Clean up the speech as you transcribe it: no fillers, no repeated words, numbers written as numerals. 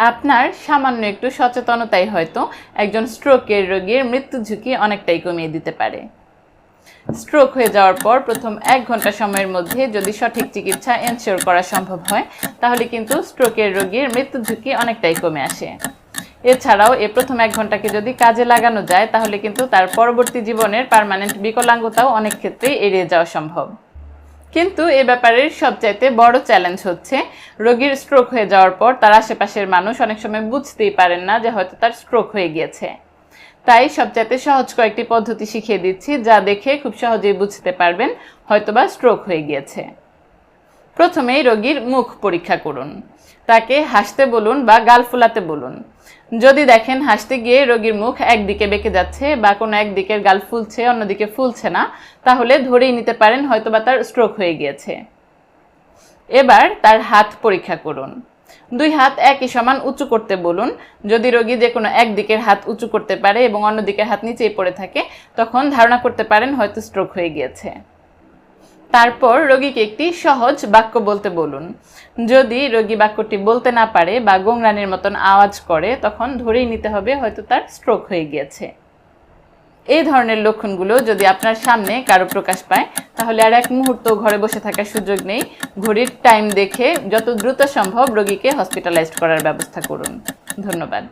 আপনার সামান্য একটু সচেতনতাই হয়তো একজন স্ট্রোকের রোগীর মৃত্যু ঝুঁকি অনেকটাই কমিয়ে দিতে পারে। স্ট্রোক হয়ে যাওয়ার পর প্রথম 1 ঘন্টা সময়ের মধ্যে যদি সঠিক চিকিৎসা এনশিওর করা সম্ভব হয়, তাহলে কিন্তু স্ট্রোকের রোগীর মৃত্যু ঝুঁকি অনেকটাই কমে আসে। এছাড়াও প্রথম 1 ঘন্টাকে যদি কাজে লাগানো যায়, তাহলে কিন্তু তার পরবর্তী জীবনের পার্মানেন্ট বিকলাঙ্গতাও অনেক ক্ষেত্রেই এড়িয়ে যাওয়া সম্ভব। কিন্তু এ ব্যাপারের সবচাইতে বড় চ্যালেঞ্জ হচ্ছে রোগীর স্ট্রোক হয়ে যাওয়ার পর তার আশেপাশের মানুষ অনেক সময় বুঝতেই পারেন না যে হয়তো তার স্ট্রোক হয়ে গিয়েছে। তাই সবচাইতে সহজ কয়েকটি পদ্ধতি শিখিয়ে দিচ্ছি, যা দেখে খুব সহজেই বুঝতে পারবেন হয়তোবা স্ট্রোক হয়ে গিয়েছে। প্রথমেই রোগীর মুখ পরীক্ষা করুন। তাকে হাসতে বলুন বা গাল ফুলাতে বলুন। যদি দেখেন হাসতে গিয়ে রোগীর মুখ একদিকে বেঁকে যাচ্ছে বা কোনো একদিকের গাল ফুলছে, অন্যদিকে ফুলছে না, তাহলে ধরেই নিতে পারেন হয়তোবা তার স্ট্রোক হয়ে গিয়েছে। এবার তার হাত পরীক্ষা করুন। 2 হাত একই সমান উঁচু করতে বলুন। যদি রোগী যে কোনো একদিকের হাত উঁচু করতে পারে এবং অন্য দিকের হাত নিচেই পড়ে থাকে, তখন ধারণা করতে পারেন হয়তো স্ট্রোক হয়ে গিয়েছে। তারপর রোগীকে একটি সহজ বাক্য বলতে বলুন। যদি রোগী বাক্যটি বলতে না পারে বা গোংরানির মতন আওয়াজ করে, তখন ধরেই নিতে হবে হয়তো তার স্ট্রোক হয়ে গিয়েছে। এই ধরনের লক্ষণগুলো যদি আপনার সামনে কারো প্রকাশ পায়, তাহলে আর 1 মুহূর্ত ঘরে বসে থাকার সুযোগ নেই। ঘড়ির টাইম দেখে যত দ্রুত সম্ভব রোগীকে হসপিটালাইজড করার ব্যবস্থা করুন। ধন্যবাদ।